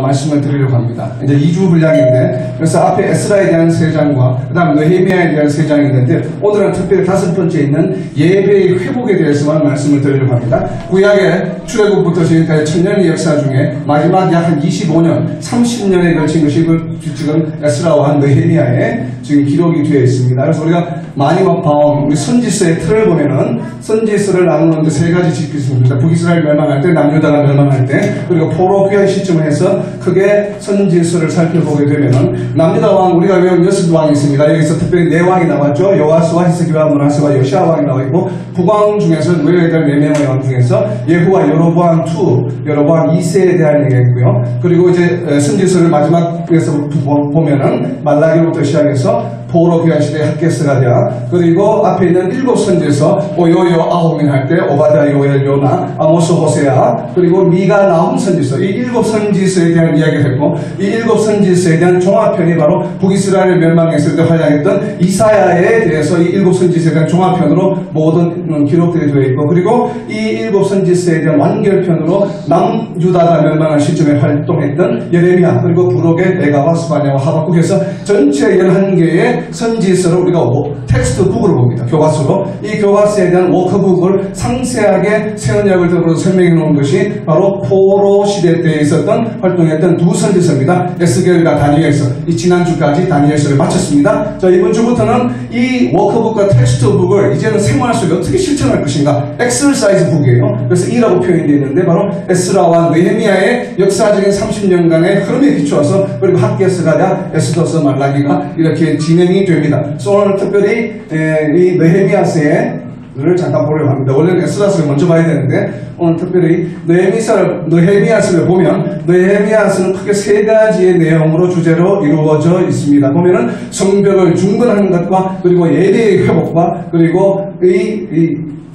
말씀을 드리려고 합니다. 이제 2주 분량인데, 그래서 앞에 에스라에 대한 3장과 그 다음 느헤미야에 대한 3장이 있는데, 오늘은 특별히 5번째 있는 예배의 회복에 대해서만 말씀을 드리려고 합니다. 구약의 출애굽부터 지금까지 천년의 역사 중에 마지막 약 한 25년, 30년에 걸친 것이 지금 에스라와 느헤미야에 지금 기록이 되어 있습니다. 그래서 우리가 많이 봐온 우리 선지서의 틀을 보면은 선지서를 나누는데 3가지 집이 있습니다. 북이스라엘 멸망할 때, 남유다가 멸망할 때, 그리고 포로 귀환 시점을 해서 크게 선지서를 살펴보게 되면은 남유다 왕, 우리가 외운 6왕이 있습니다. 여기서 특별히 4왕이 나왔죠. 요아스와 히스기야, 므낫세와 요시야 왕이 나와 있고, 북왕 중에서 노예에 대한 4명의 왕 중에서 예후와 여로보암 2, 여로보암 2세에 대한 얘기가 있고요. 그리고 이제 선지서를 마지막에서 보면은 말라기부터 시작해서 포로 귀환 시대 학개스가랴, 그리고 앞에 있는 7선지에서 오요요 아홉민 할 때 오바다 요엘 요나 아모스 호세아, 그리고 미가 나훔 선지서, 이 7선지서에 대한 이야기를 했고, 이 7선지서에 대한 종합편이 바로 북이스라엘 멸망했을 때 활약했던 이사야에 대해서 이 7선지서에 대한 종합편으로 모든 기록들이 되어 있고, 그리고 이 7선지서에 대한 완결편으로 남유다가 멸망한 시점에 활동했던 예레미야, 그리고 부록의 에가와 스바냐와 하박국에서 전체 11개의 선지서를 우리가 텍스트북으로 봅니다. 교과서로. 이 교과서에 대한 워크북을 상세하게 새 언약을 들어서 설명해 놓은 것이 바로 포로 시대 때에 있었던 활동했던 2선지서입니다. 에스겔과 다니엘서. 이 지난주까지 다니엘서를 마쳤습니다. 자, 이번 주부터는 이 워크북과 텍스트북을 이제는 생활 속에 어떻게 실천할 것인가, 엑셀사이즈 북이에요. 그래서 이라고 표현되어 있는데, 바로 에스라와 느헤미야의 역사적인 30년간의 흐름에 비추어서, 그리고 학개스가랴, 에스더서, 말라기가 이렇게 진행이 됩니다. 그래서 오늘 특별히 이 느헤미야서를 잠깐 보려고 합니다. 원래는 에스라서를 먼저 봐야 되는데, 오늘 특별히 느헤미야서를 보면, 느헤미야서는 크게 3가지의 내용으로 주제로 이루어져 있습니다. 보면은 성벽을 중건하는 것과, 그리고 예배의 회복과, 그리고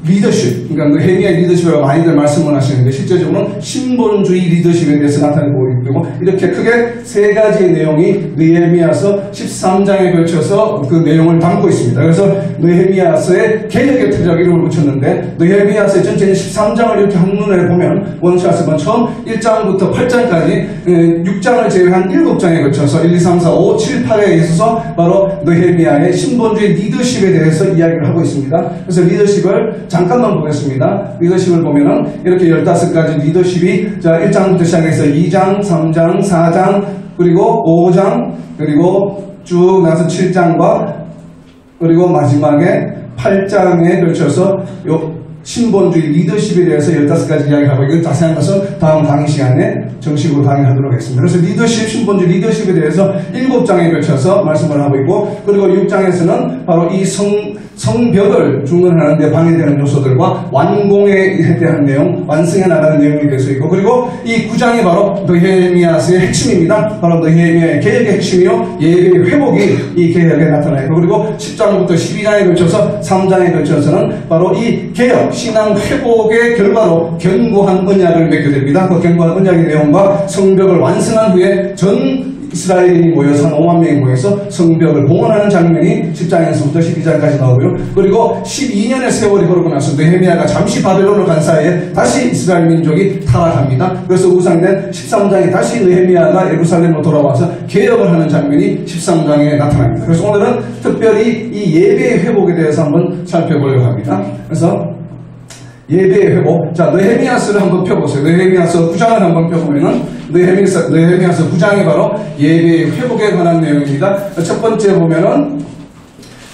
리더십, 그러니까 느헤미야의 리더십을 많이들 말씀을 하시는데, 실제적으로는 신본주의 리더십에 대해서 나타내고 있고, 이렇게 크게 3가지의 내용이 느헤미야서 13장에 걸쳐서 그 내용을 담고 있습니다. 그래서 느헤미야서의 개혁의 틀이라고 이름을 붙였는데, 느헤미야서의 전체는 13장을 이렇게 한눈에 보면, 원샷을 보면 처음 1장부터 8장까지 6장을 제외한 7장에 걸쳐서 1, 2, 3, 4, 5, 7, 8에 있어서 바로 느헤미야의 신본주의 리더십에 대해서 이야기를 하고 있습니다. 그래서 리더십을 잠깐만 보겠습니다. 리더십을 보면은 이렇게 15가지 리더십이, 자, 1장부터 시작해서 2장, 3장, 4장, 그리고 5장, 그리고 쭉 나서 7장과, 그리고 마지막에 8장에 걸쳐서 신본주의 리더십에 대해서 15가지 이야기를 하고, 이건 자세한 것은 다음 강의 시간에 정식으로 강의하도록 하겠습니다. 그래서 리더십, 신본주의 리더십에 대해서 7장에 걸쳐서 말씀을 하고 있고, 그리고 6장에서는 바로 이 성벽을 중건하는 데 방해되는 요소들과 완공에 대한 내용, 완성해 나가는 내용이 될 수 있고, 그리고 이 9장이 바로 느헤미야서의 핵심입니다. 바로 느헤미야의 개혁의 핵심이요, 예배의 회복이 이 개혁에 나타나 있고, 그리고 10장부터 12장에 걸쳐서 3장에 걸쳐서는 바로 이 개혁, 신앙 회복의 결과로 견고한 언약을 맺게 됩니다. 그 견고한 언약의 내용과 성벽을 완성한 후에 전 이스라엘인이 모여서 한 5만 명이 모여서 성벽을 봉헌하는 장면이 10장에서부터 12장까지 나오고요. 그리고 12년의 세월이 흐르고 나서 느헤미야가 잠시 바벨론을 간 사이에 다시 이스라엘 민족이 타락합니다. 그래서 우상된 13장에 다시 느헤미야가 예루살렘으로 돌아와서 개혁을 하는 장면이 13장에 나타납니다. 그래서 오늘은 특별히 이 예배의 회복에 대해서 한번 살펴보려고 합니다. 그래서 예배의 회복. 자, 느헤미야서를 한번 펴보세요. 느헤미야서 9장을 한번 펴보면은, 느헤미야서 9장이 바로 예배의 회복에 관한 내용입니다. 첫 번째 보면은,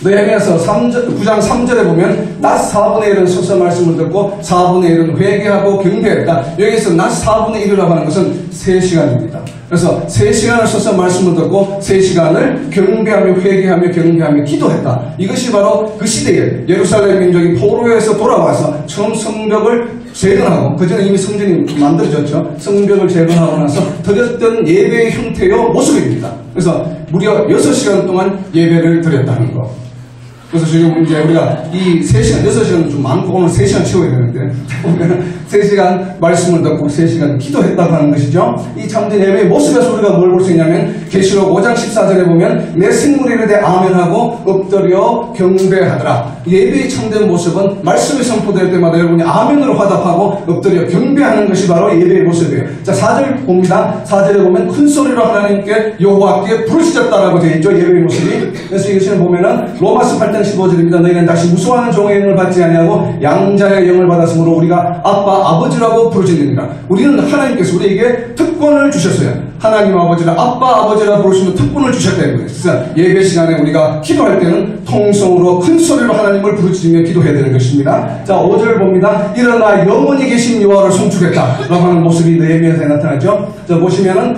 느헤미야서 9장 3절에 보면, 낮 4분의 1은 서서 말씀을 듣고 4분의 1은 회개하고 경배했다. 여기서 낮 4분의 1이라고 하는 것은 3시간입니다. 그래서 3시간을 서서 말씀을 듣고 3시간을 경배하며 회개하며 경배하며 기도했다. 이것이 바로 그 시대에 예루살렘 민족이 포로에서 돌아와서 처음 성벽을 재건하고, 그전에 이미 성전이 만들어졌죠. 성벽을 재건하고 나서 드렸던 예배의 형태요 모습입니다. 그래서 무려 6시간 동안 예배를 드렸다는 거. 그래서 지금 이제 우리가 이 3시간, 6시간은 좀 많고 오늘 3시간 채워야 되는데, 3시간 말씀을 듣고 3시간 기도했다고 하는 것이죠. 이 참된 예배의 모습에서 우리가 뭘 볼 수 있냐면 계시록 5장 14절에 보면 내 생물에 이르되 아멘하고 엎드려 경배하더라. 예배의 참된 모습은 말씀이 선포될 때마다 여러분이 아멘으로 화답하고 엎드려 경배하는 것이 바로 예배의 모습이에요. 자, 4절 봅니다. 4절에 보면 큰 소리로 하나님께 여호와께 부르짖었다라고 되어 있죠. 예배의 모습이. 그래서 이것을 보면은 로마서 8장 15절입니다. 너희는 다시 무수한 종의 영을 받지 아니하고 양자의 영을 받았으므로 우리가 아빠 아버지라고 부르짖느니라. 우리는 하나님께서 우리에게 특권을 주셨어요. 하나님 아버지라 아빠 아버지라 부르시는 특권을 주셨다는 거예요. 그래서 예배 시간에 우리가 기도할 때는 통성으로 큰 소리로 하나님을 부르짖으며 기도해야 되는 것입니다. 자, 5절 봅니다. 일어나 영원히 계신 여호와를 송축했다 라고 하는 모습이 느헤미야서에 나타나죠. 자, 보시면은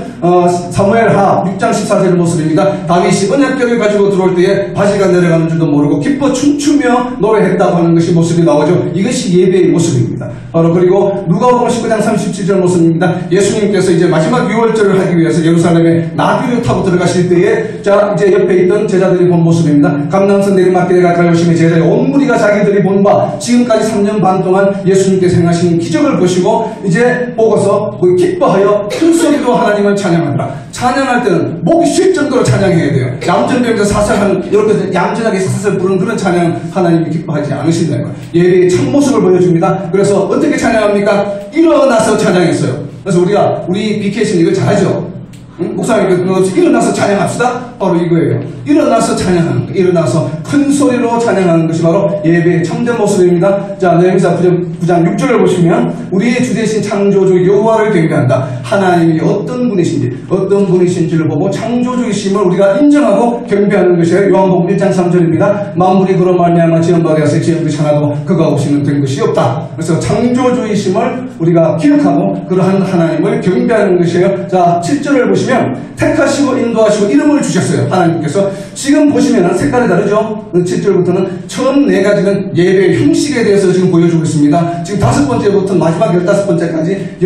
사무엘하 6장 14절의 모습입니다. 다윗이 언약궤를 가지고 들어올 때에 바지가 내려가는 줄도 모르고 기뻐 춤추며 노래했다고 하는 것이 모습이 나오죠. 이것이 예배의 모습입니다. 바로 그리고 누가복음 19장 37절 모습입니다. 예수님께서 이제 마지막 유월절을 하기 위해서 예루살렘에 나귀를 타고 들어가실 때에 자, 이제 옆에 있던 제자들이 본 모습입니다. 감람산 내리막길에 가까이 오시면 제자의 온 무리가 자기들이 본 바 지금까지 3년 반 동안 예수님께서 행하신 기적을 보시고 이제 보고서 기뻐하여 큰 소리로 하나님을 찬양하더라. 찬양할 때는 목이 쉴 정도로 찬양해야 돼요. 얌전병자 사살하는 이렇게 얌전하게 사살 부르는 그런 찬양 하나님이 기뻐하지 않으신다는 거예요. 예배의 참모습을 보여줍니다. 그래서 어떻게 찬양합니까? 일어나서 찬양했어요. 그래서 우리 BKC는 이걸 잘하죠. 목사님께서 일어나서 찬양합시다. 바로 이거예요. 일어나서 찬양하는 거. 일어나서 큰 소리로 찬양하는 것이 바로 예배의 참된 모습입니다. 자, 느헤미야 9장 6절을 보시면 우리의 주 되신 창조주 여호와를 경배한다. 하나님이 어떤 분이신지를 보고 창조주이심을 우리가 인정하고 경배하는 것이에요. 요한복음 1장 3절입니다. 만물이 그로 말미암아 지음받아 하사 지은 것이 하나도 그가 없이는 된 것이 없다. 그래서 창조주이심을 우리가 기억하고 그러한 하나님을 경배하는 것이에요. 자, 7절을 보시면 택하시고 인도하시고 이름을 주셨어요. 하나님께서 지금 보시면 색깔이 다르죠. 7절부터는 처음 4가지는 예배의 형식에 대해서 지금 보여주고 있습니다. 지금 5번째부터 마지막 15번째까지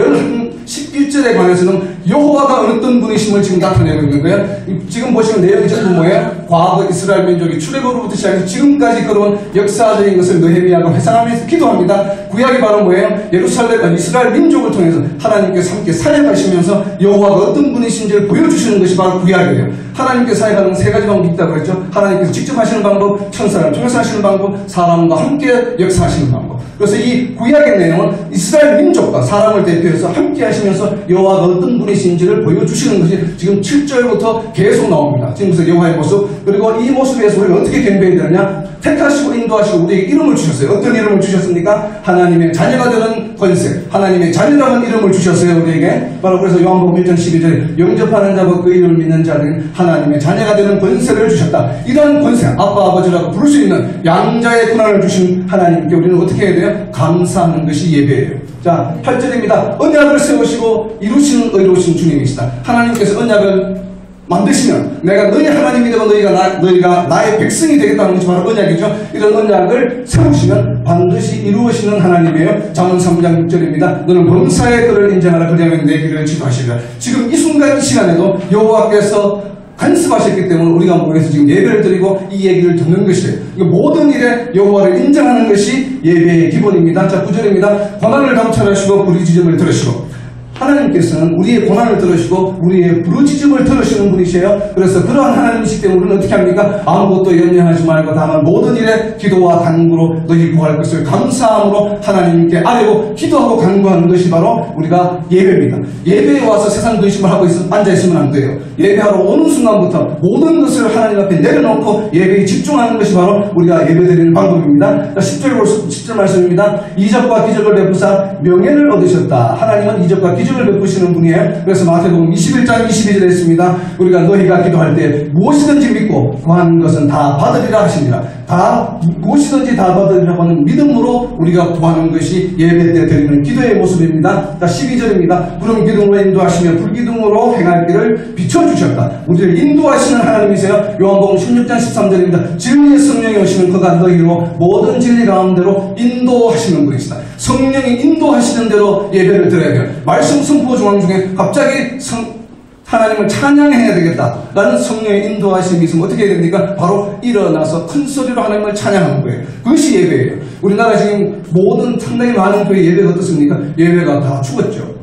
11절에 관해서는 여호와가 어떤 분이심을 지금 나타내고 있는 거예요. 지금 보시면 내용이 전부 뭐예요? 과거 이스라엘 민족이 출애굽으로부터 시작해서 지금까지 걸어온 역사적인 것을 느헤미야가 회상하면서 기도합니다. 구약이 바로 뭐예요? 예루살렘 이스라엘 민족을 통해서 하나님께서 함께 사역하시면서 여호와가 어떤 분이신지를 보여주시는 것이 바로 구약이에요. 하나님께 사역하는 3가지 방법이 있다고 그랬죠. 하나님께서 직접 하시는 방법, 천사를 통해서 하시는 방법, 사람과 함께 역사하시는 방법. 그래서 이 구약의 내용은 이스라엘 민족과 사람을 대표해서 함께 하시면서 여호와가 어떤 분이신지를 보여주시는 것이 지금 7절부터 계속 나옵니다. 지금부터 여호와의 모습. 그리고 이 모습에서 우리가 어떻게 경배해야 되느냐? 택하시고 인도하시고 우리에게 이름을 주셨어요. 어떤 이름을 주셨습니까? 하나님의 자녀가 되는 권세, 하나님의 자녀라는 이름을 주셨어요. 우리에게. 바로 그래서 요한복음 1장 12절에 영접하는 자와 그 이름을 믿는 자들은 하나님의 자녀가 되는 권세를 주셨다. 이런 권세, 아빠 아버지라고 부를 수 있는 양자의 권한을 주신 하나님께 우리는 어떻게 해야 돼요? 감사하는 것이 예배예요. 자, 8절입니다. 언약을 세우시고 이루시는 의로우신 주님이시다. 하나님께서 언약을 만드시면 내가 너희 하나님이 되고 너희가 나의 백성이 되겠다는 것이 바로 언약이죠. 이런 언약을 세우시면 반드시 이루시는 하나님이에요. 잠언 3장 6절입니다. 너는 범사의 그를 인정하라. 그리하면 내 길을 지도하시리라. 지금 이 순간 이 시간에도 여호와께서 간섭하셨기 때문에 우리가 모여서 지금 예배를 드리고 이 얘기를 듣는 것이에요. 모든 일에 여호와를 인정하는 것이 예배의 기본입니다. 자, 9절입니다. 고난을 감찰하시고 부르짖음을 들으시고 하나님께서는 우리의 고난을 들으시고 우리의 부르짖음을 들으시는 분이세요. 그래서 그러한 하나님이시기 때문에 우리는 어떻게 합니까? 아무것도 염려하지 말고 다만 모든 일에 기도와 간구로 너희 구할 것을 감사함으로 하나님께 아뢰고 기도하고 간구하는 것이 바로 우리가 예배입니다. 예배에 와서 세상 근심을 하고 앉아있으면 안 돼요. 예배하러 오는 순간부터 모든 것을 하나님 앞에 내려놓고 예배에 집중하는 것이 바로 우리가 예배드리는 방법입니다. 10절 말씀입니다. 이적과 기적을 베푸사 명예를 얻으셨다. 하나님은 이적과 기적을 베푸시는 분이에요. 그래서 마태복음 21장 22절에 있습니다. 우리가 너희가 기도할 때 무엇이든지 믿고 구하는 것은 다 받으리라 하십니다. 무엇이든지 다 받으리라고 하는 믿음으로 우리가 구하는 것이 예배 때 드리는 기도의 모습입니다. 12절입니다. 구름 기둥으로 인도하시며 불기둥으로 행할 길을 비춰주셨다. 우리를 인도하시는 하나님이세요. 요한복음 16장 13절입니다. 진리의 성령이 오시면 그가 너희로 모든 진리 가운데로 인도하시는 분이시다. 성령이 인도하시는 대로 예배를 드려야 돼요. 말씀 선포 중앙 중에 갑자기 하나님을 찬양해야 되겠다라는 성령의 인도하심이 있으면 어떻게 해야 됩니까? 바로 일어나서 큰 소리로 하나님을 찬양하는 거예요. 그것이 예배예요. 우리나라 지금 모든 상당히 많은 교회 예배가 어떻습니까? 예배가 다 죽었죠.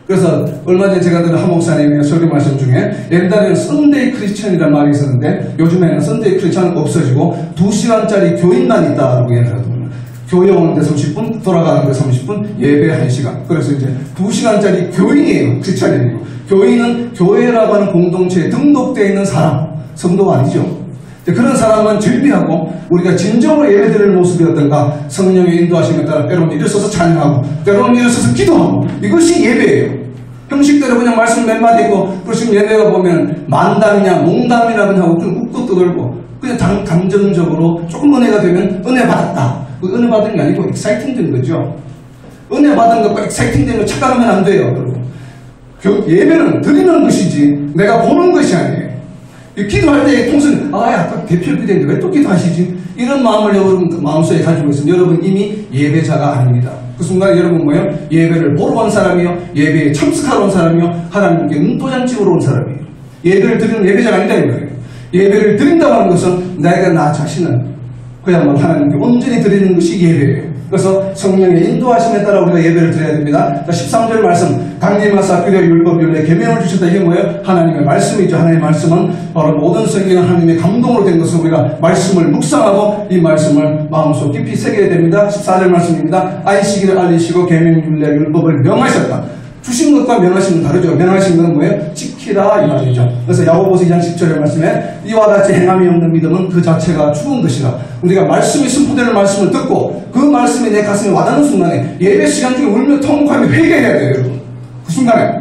그래서 얼마 전에 제가 들은 한 목사님의 설교 말씀 중에 옛날에는 썬데이 크리스천이라는 말이 있었는데 요즘에는 썬데이 크리스천은 없어지고 2시간짜리 교인만 있다고 얘기하거든요. 교회 오는데 30분, 돌아가는데 30분, 예배 1시간. 그래서 이제 2시간짜리 교인이에요. 크리스천이 아니고. 교인은 교회라고 하는 공동체에 등록되어 있는 사람, 성도가 아니죠. 그런 사람만 즐비하고 우리가 진정으로 예배드릴 모습이 어떤가? 성령의 인도하심에 따라 때로는 일어서서 찬양하고 때로는 일어서서 기도하고 이것이 예배예요. 형식대로 그냥 말씀 몇 마디 있고 그러시면 예배가 보면 만담이냐 농담이나 그냥 하고 그냥 웃고 떠들고 그냥 감정적으로 조금 은혜가 되면 은혜 받았다. 그 은혜 받은 게 아니고 익사이팅 된 거죠. 은혜 받은 것과 익사이팅 된 거 착각하면 안 돼요. 예배는 드리는 것이지 내가 보는 것이 아니에요. 기도할 때 통순 아까 대표 기도인데 왜 또 기도하시지? 이런 마음을 여러분 마음속에 가지고 있으면 여러분 이미 예배자가 아닙니다. 그 순간 여러분 뭐예요? 예배를 보러 온 사람이요, 예배에 참석하러 온 사람이요, 하나님께 은도잔치로 온 사람이에요. 예배를 드리는 예배자가 아니다 이거예요. 예배를 드린다고 하는 것은 내가 나 자신은 그야말로 하나님께 온전히 드리는 것이 예배예요. 그래서 성령의 인도하심에 따라 우리가 예배를 드려야 됩니다. 13절 말씀 강림하사 규례 율법 율례 계명을 주셨다. 이게 뭐예요? 하나님의 말씀이죠. 하나님의 말씀은 바로 모든 성경은 하나님의 감동으로 된 것을 우리가 말씀을 묵상하고 이 말씀을 마음속 깊이 새겨야 됩니다. 14절 말씀입니다. 안식일을 알리시고 계명 율례 율법을 명하셨다. 주신 것과 명하신 건 다르죠. 명하신 건 뭐예요? 지키라 이 말이죠. 그래서 야고보서 2장 10절의 말씀에 이와 같이 행함이 없는 믿음은 그 자체가 죽은 것이라. 우리가 말씀이 선포되는 말씀을 듣고 그 말씀이 내 가슴에 와닿는 순간에 예배 시간 중에 울며 통곡하며 회개해야 돼요. 여러분. 그 순간에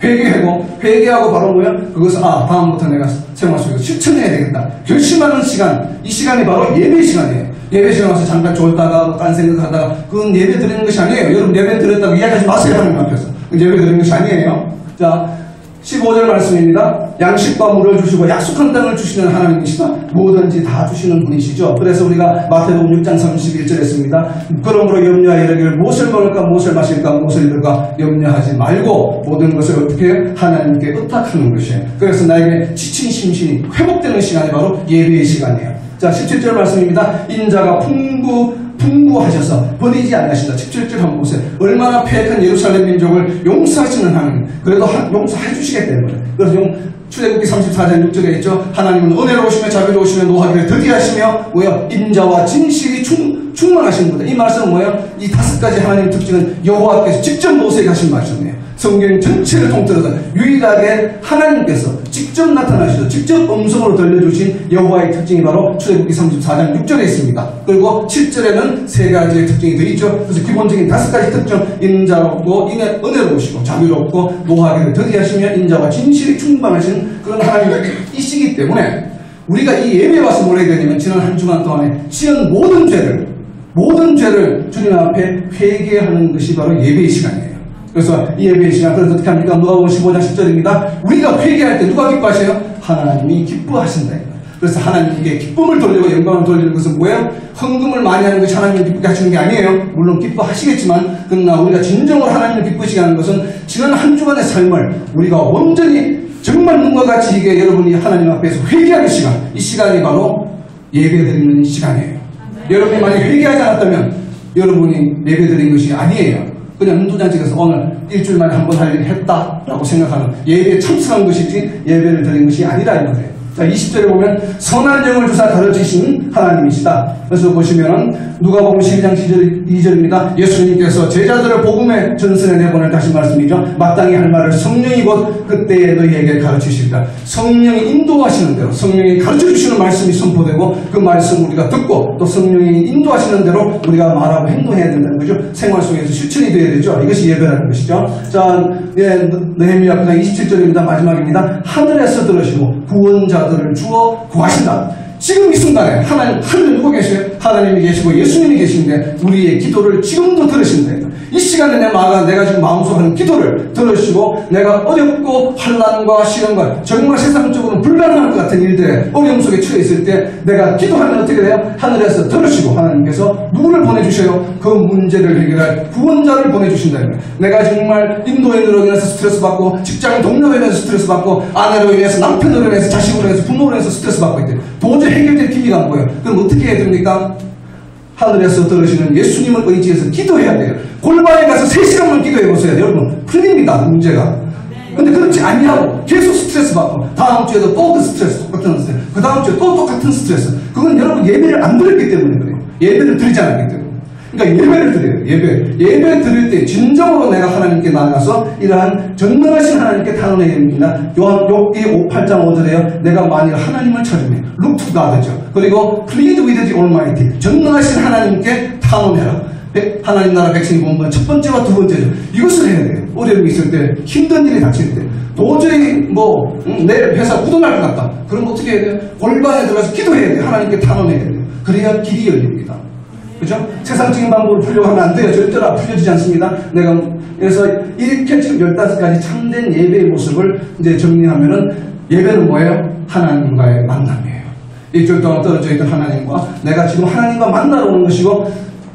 회개하고 바로 뭐야? 그것을 다음부터 내가 생활 속에서 실천해야 되겠다. 결심하는 시간, 이 시간이 바로 예배 시간이에요. 예배 시간 와서 잠깐 졸다가 딴 생각하다가 그건 예배 드리는 것이 아니에요. 여러분 예배 드렸다고 이야기하지 마세요. 하나님 앞에서. 예배 드리는 것이 아니에요. 자, 15절 말씀입니다. 양식과 물을 주시고 약속한 땅을 주시는 하나님이시다. 뭐든지 다 주시는 분이시죠. 그래서 우리가 마태복음 6장 31절에 했습니다. 그러므로 염려하여 이르기를 무엇을 먹을까 무엇을 마실까 무엇을 입을까 염려하지 말고 모든 것을 어떻게 하나님께 의탁하는 것이에요. 그래서 나에게 지친 심신이 회복되는 시간이 바로 예배의 시간이에요. 자, 17절 말씀입니다. 인자가 풍부하셔서 버리지 않으신다. 17절 한번 보세요. 얼마나 패역한 예루살렘 민족을 용서하시는 하나님. 그래도 용서해 주시겠다는 거예요. 그래서 출애굽기 34장 6절에 있죠. 하나님은 은혜로우시며 자비로우시며 노하기를 더디하시며 뭐예요? 인자와 진실이 충만하신 분이다. 이 말씀은 뭐예요? 이 5가지 하나님의 특징은 여호와께서 직접 모세에게 하신 말씀이에요. 성경 전체를 통틀어서 유일하게 하나님께서 직접 나타나셔서 직접 음성으로 들려주신 여호와의 특징이 바로 출애굽기 34장 6절에 있습니다. 그리고 7절에는 3가지의 특징이 더 있죠. 그래서 기본적인 5가지 특징, 인자롭고 은혜로우시고 자비롭고 노하기를 더디하시며 인자와 진실이 충만하신 그런 하나님이시기 때문에 우리가 이 예배에 와서 뭘 해야 되냐면 지난 한 주간 동안에 지은 모든 죄를 주님 앞에 회개하는 것이 바로 예배의 시간이에요. 그래서 이 예배의 시간, 그래서 어떻게 합니까? 누가복음 15장 10절입니다. 우리가 회개할 때 누가 기뻐하세요? 하나님이 기뻐하신다. 그래서 하나님께 기쁨을 돌리고 영광을 돌리는 것은 뭐예요? 헌금을 많이 하는 것이 하나님을 기쁘게 하시는 게 아니에요. 물론 기뻐하시겠지만 그러나 우리가 진정으로 하나님을 기쁘시게 하는 것은 지난 한 주간의 삶을 우리가 온전히 정말 눈과 같이 이게 여러분이 하나님 앞에서 회개하는 시간, 이 시간이 바로 예배드리는 시간이에요. 여러분이 만약 회개하지 않았다면 여러분이 예배드린 것이 아니에요. 그냥 운동장직에서 오늘 일주일 만에 한 번 할 일을 했다라고 생각하는 예배에 참석한 것이지 예배를 드린 것이 아니라 이 말이에요. 자, 20절에 보면 선한 영을 주사 가르치신 하나님이시다. 그래서 보시면 누가복음 12장 2절입니다. 예수님께서 제자들을 복음의 전선에 내보낼 다시 말씀이죠. 마땅히 할 말을 성령이 곧 그때에 너희에게 가르치시리라. 성령이 인도하시는 대로 성령이 가르쳐주시는 말씀이 선포되고 그 말씀 우리가 듣고 또 성령이 인도하시는 대로 우리가 말하고 행동해야 된다는 거죠. 생활 속에서 실천이 되어야 되죠. 이것이 예배라는 것이죠. 자, 느헤미야 9장 27절입니다. 마지막입니다. 하늘에서 들으시고 구원자들을 주어 구하신다. 지금 이 순간에 하늘에 누구 계세요? 하나님이 계시고 예수님이 계신데 우리의 기도를 지금도 들으신다. 이 시간에 내가 지금 마음속으로 하는 기도를 들으시고 내가 어렵고 환난과 시련과 정말 세상적으로 불가능할 것 같은 일들에 어려움 속에 처해 있을 때 내가 기도하면 어떻게 돼요? 하늘에서 들으시고 하나님께서 누구를 보내주셔요? 그 문제를 해결할 구원자를 보내주신다는 거예요. 내가 정말 인도인으로 인해서 스트레스 받고 직장 동료로 인해서 스트레스 받고 아내로 인해서 남편으로 인해서 자식으로 인해서 부모로 인해서 스트레스 받고 있대. 도저히 해결될 기미가 안 보여요. 그럼 어떻게 해야 됩니까? 하늘에서 들으시는 예수님을 의지해서 기도해야 돼요. 골방에 가서 3시간만 기도해보세요. 여러분 풀립니다. 문제가. 근데 그렇지 아니하고 계속 스트레스 받고 다음 주에도 또 그 스트레스 똑같은 스트레스 그 다음 주에 또 똑같은 스트레스. 그건 여러분 예배를 안 드렸기 때문에 그래요. 예배를 드리지 않았기 때문에. 그러니까 예배를 드려요. 예배 드릴 때 진정으로 내가 하나님께 나아가서 이러한 전능하신 하나님께 탄원해야 됩니다. 욥기 8장 5절에요. 내가 만일 하나님을 찾으면 look to God죠. 그리고 plead with the Almighty. 전능하신 하나님께 탄원해라. 하나님 나라 백성이 보면 첫 번째와 두 번째죠. 이것을 해야 돼요. 어려움이 있을 때, 힘든 일이 닥칠 때, 도저히 내 회사 굳어날 것 같다. 그럼 어떻게 해야 돼요? 골방에 들어가서 기도해야 돼요. 하나님께 탄원해야 돼요. 그래야 길이 열립니다. 그죠? 세상적인 방법으로 풀려고 하면 안 돼요. 절대로 풀려지지 않습니다. 내가 그래서 이렇게 지금 15가지 참된 예배의 모습을 이제 정리하면은 예배는 뭐예요? 하나님과의 만남이에요. 일주일 동안 떨어져 있던 하나님과 내가 지금 하나님과 만나러 오는 것이고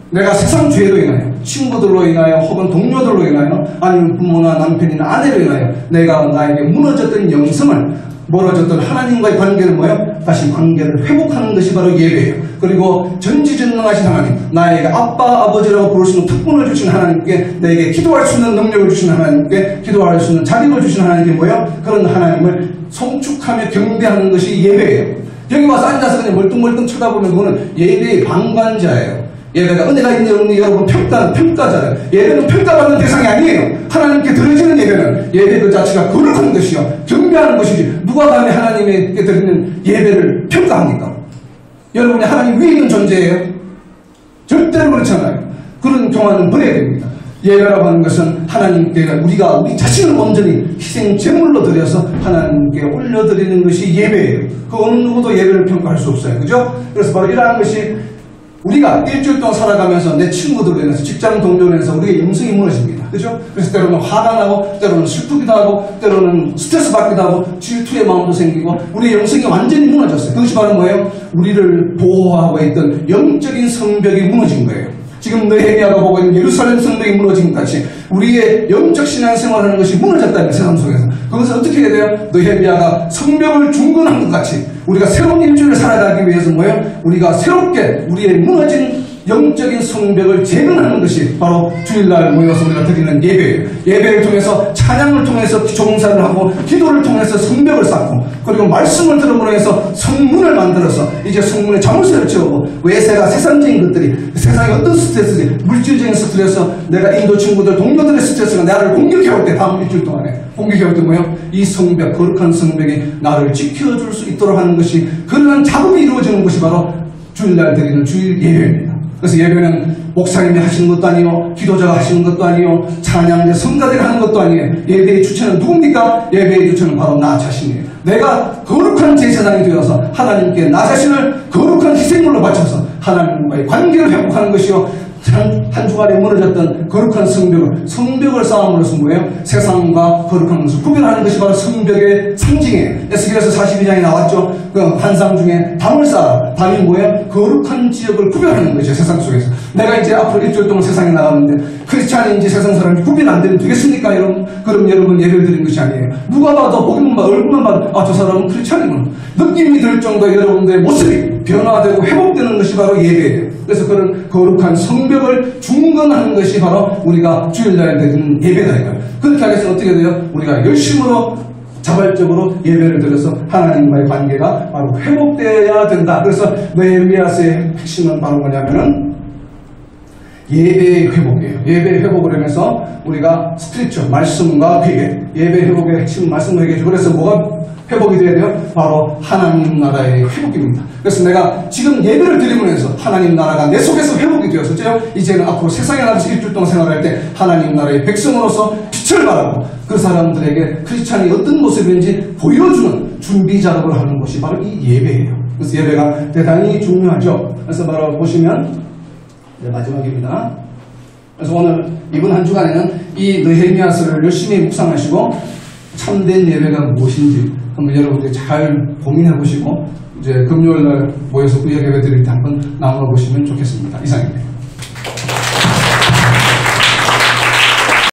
내가 세상 죄로 인하여 친구들로 인하여 혹은 동료들로 인하여 아니면 부모나 남편이나 아내로 인하여 내가 나에게 무너졌던 영성을 멀어졌던 하나님과의 관계는 뭐예요? 다시 관계를 회복하는 것이 바로 예배예요. 그리고 전지전능하신 하나님, 나에게 아빠, 아버지라고 부를 수 있는 특권을 주신 하나님께, 내게 기도할 수 있는 능력을 주신 하나님께, 기도할 수 있는 자격을 주신 하나님께 뭐예요? 그런 하나님을 송축하며 경배하는 것이 예배예요. 여기 와서 앉아서 그냥 멀뚱멀뚱 쳐다보면 그거는 예배의 방관자예요. 예배가 은혜가 있는 없는 여러분 평가자예요. 예배는 평가받는 대상이 아니에요. 하나님께 드려지는 예배 그 자체가 거룩한 것이요 경배하는 것이지 누가 감히 하나님께 드리는 예배를 평가합니까? 여러분이 하나님 위에 있는 존재예요? 절대로 그렇잖아요. 그런 경험은 버려야 됩니다. 예배라고 하는 것은 하나님께 우리가 우리 자신을 온전히 희생 제물로 드려서 하나님께 올려드리는 것이 예배예요. 그 어느 누구도 예배를 평가할 수 없어요. 그죠? 그래서 바로 이러한 것이 우리가 일주일 동안 살아가면서 내 친구들로 인해서 직장 동료로 인해서 우리의 영성이 무너집니다. 그죠? 그래서 때로는 화가 나고 때로는 슬프기도 하고 때로는 스트레스 받기도 하고 질투의 마음도 생기고 우리의 영성이 완전히 무너졌어요. 그것이 바로 뭐예요? 우리를 보호하고 있던 영적인 성벽이 무너진 거예요. 지금 느헤미야가 보고 있는 예루살렘 성벽이 무너진 것 같이 우리의 영적 신앙생활하는 것이 무너졌다는 세상 속에서 그것을 어떻게 해야 돼요? 느헤미야가 성벽을 중건한 것 같이 우리가 새로운 일주일을 살아가기 위해서 뭐예요? 우리가 새롭게 우리의 무너진 영적인 성벽을 재건하는 것이 바로 주일날 모여서 우리가 드리는 예배예요. 예배를 통해서 찬양을 통해서 종사를 하고 기도를 통해서 성벽을 쌓고 그리고 말씀을 들음으로 해서 성문을 만들어서 이제 성문에 자물쇠를 채우고 외세가 세상적인 것들이 세상에 어떤 스트레스지 물질적인 스트레스 내가 인도 친구들 동료들의 스트레스가 나를 공격해올 때 다음 일주일 동안에 공격해올 때 뭐예요? 이 성벽 거룩한 성벽이 나를 지켜줄 수 있도록 하는 것이 그러한 작업이 이루어지는 것이 바로 주일날 드리는 주일 예배입니다. 그래서 예배는 목사님이 하시는 것도 아니요 기도자가 하시는 것도 아니요 찬양대 성가대가 하는 것도 아니에요. 예배의 주체는 누굽니까? 예배의 주체는 바로 나 자신이에요. 내가 거룩한 제사장이 되어서 하나님께 나 자신을 거룩한 희생물로 바쳐서 하나님과의 관계를 회복하는 것이요 한 주간에 무너졌던 거룩한 성벽을 쌓음으로써 뭐예요? 세상과 거룩한 것을 구별하는 것이 바로 성벽의 상징이에요. 에스겔에서 42장에 나왔죠. 그 환상 중에 담을 쌓아. 담이 뭐예요? 거룩한 지역을 구별하는 것이죠. 세상 속에서. 내가 이제 앞으로 일주일 동안 세상에 나가는데 크리스찬인지 세상 사람인지 구별 안 되면 되겠습니까? 여러분? 그럼 여러분 예배를 드리는 것이 아니에요. 누가 봐도 보기만 봐도 얼굴만 봐도 아, 저 사람은 크리스찬이구나. 느낌이 들 정도의 여러분들의 모습이 변화되고 회복되는 것이 바로 예배예요. 그래서 그런 거룩한 성벽을 중건하는 것이 바로 우리가 주일날에 드리는 예배다 이거예요. 그렇게 하기 위해서 어떻게 돼요? 우리가 열심으로 자발적으로 예배를 드려서 하나님과의 관계가 바로 회복되어야 된다. 그래서 느헤미야서의 핵심은 바로 뭐냐면은 예배의 회복이에요. 예배의 회복을 하면서 우리가 스트리처, 말씀과 회개, 예배 회복의 핵심은 말씀과 회개죠. 그래서 뭐가 회복이 돼야 돼요? 바로 하나님 나라의 회복입니다. 그래서 내가 지금 예배를 드리면서 하나님 나라가 내 속에서 회복이 되었었죠. 이제는 앞으로 세상에 나가서 일주일 동안 생활할 때 하나님 나라의 백성으로서 빛을 발하고 그 사람들에게 크리스찬이 어떤 모습인지 보여주는 준비 작업을 하는 것이 바로 이 예배예요. 그래서 예배가 대단히 중요하죠. 그래서 바로 보시면 마지막입니다. 그래서 오늘 이번 한 주간에는 이 느헤미야서를 열심히 묵상하시고 참된 예배가 무엇인지 한번 여러분들이 잘 고민해 보시고 이제 금요일날 모여서 구역 예배 드릴 때 한번 나눠 보시면 좋겠습니다. 이상입니다.